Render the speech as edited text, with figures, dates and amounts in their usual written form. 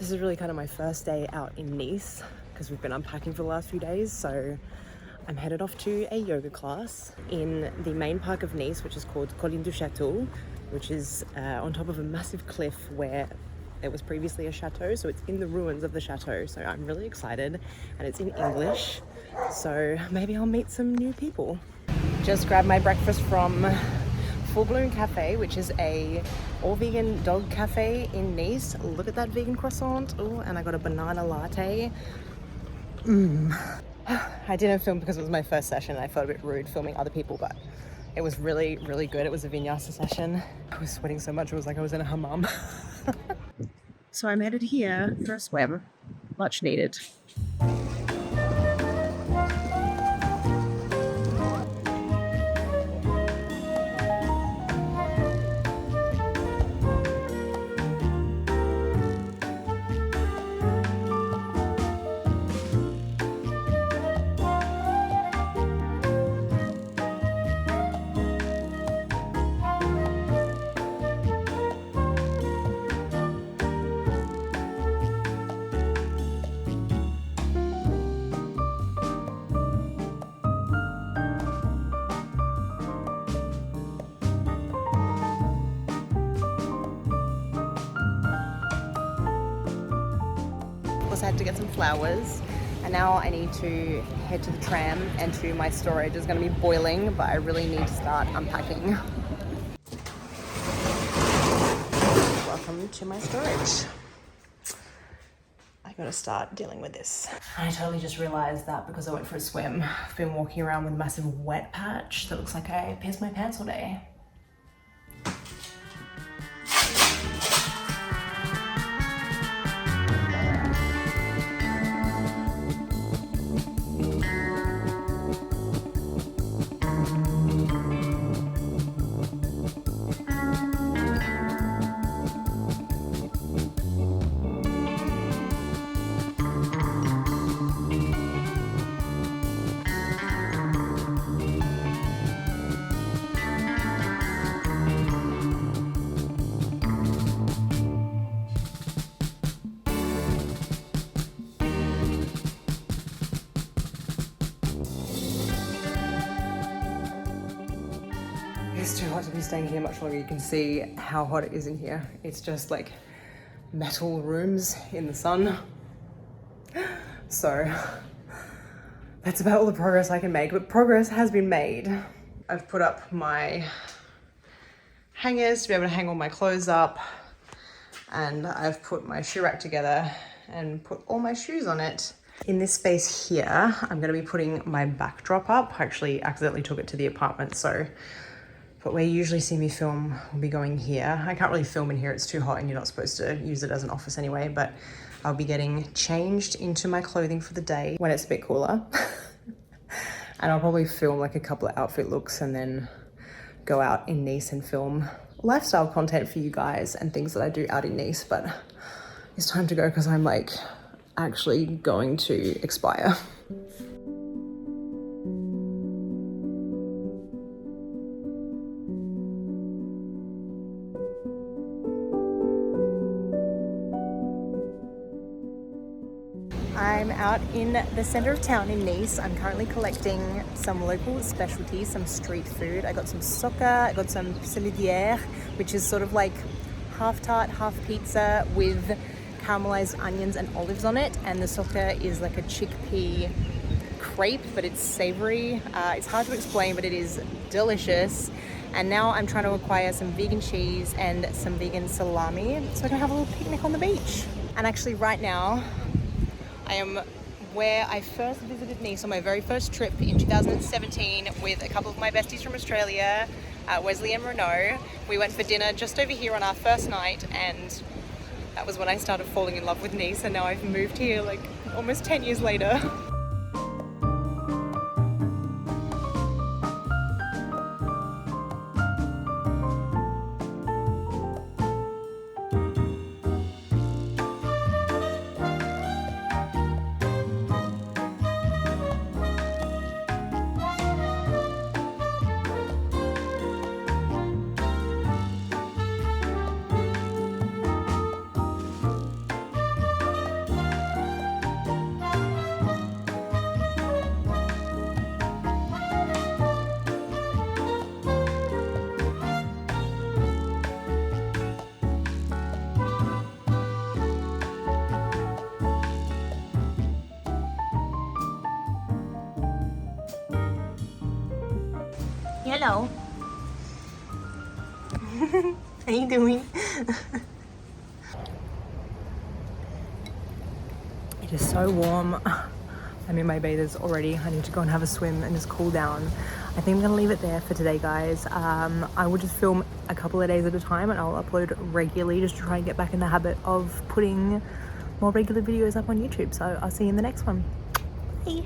This is really kind of my first day out in Nice because we've been unpacking for the last few days. So I'm headed off to a yoga class in the main park of Nice, which is called Colline du Château, which is on top of a massive cliff where it was previously a chateau. So it's in the ruins of the chateau. So I'm really excited, and it's in English. So maybe I'll meet some new people. Just grabbed my breakfast from Full Bloom Cafe, which is a all-vegan dog cafe in Nice. Look at that vegan croissant. Oh, and I got a banana latte. I didn't film because it was my first session. I felt a bit rude filming other people, but it was really, really good. It was a vinyasa session. I was sweating so much, it was like I was in a hammam. So I'm headed here for a swim. Much needed. I had to get some flowers, and now I need to head to the tram and to my storage. It's going to be boiling, but I really need to start unpacking. Welcome to my storage. I gotta start dealing with this. I totally just realized that because I went for a swim, I've been walking around with a massive wet patch that looks like I pissed my pants all day. It's too hot to be staying here much longer. You can see how hot it is in here. It's just like metal rooms in the sun. So that's about all the progress I can make, but progress has been made. I've put up my hangers to be able to hang all my clothes up, and I've put my shoe rack together and put all my shoes on it. In this space here, I'm going to be putting my backdrop up. I actually accidentally took it to the apartment, but where you usually see me film will be going here. I can't really film in here, it's too hot and you're not supposed to use it as an office anyway, but I'll be getting changed into my clothing for the day when it's a bit cooler. And I'll probably film like a couple of outfit looks and then go out in Nice and film lifestyle content for you guys and things that I do out in Nice. But it's time to go because I'm like actually going to expire. I'm out in the center of town in Nice. I'm currently collecting some local specialties, some street food. I got some socca, I got some specialities, which is sort of like half tart, half pizza with caramelized onions and olives on it. And the socca is like a chickpea crepe, but it's savory. It's hard to explain, but it is delicious. And now I'm trying to acquire some vegan cheese and some vegan salami so I can have a little picnic on the beach. And actually right now, I am where I first visited Nice on my very first trip in 2017 with a couple of my besties from Australia, Wesley and Renaud. We went for dinner just over here on our first night, and that was when I started falling in love with Nice, and now I've moved here like almost 10 years later. Hello. How you doing? It is so warm. I'm in my bathers already. I need to go and have a swim and just cool down. I think I'm gonna leave it there for today, guys. I will just film a couple of days at a time and I'll upload regularly just to try and get back in the habit of putting more regular videos up on YouTube. So I'll see you in the next one. Bye.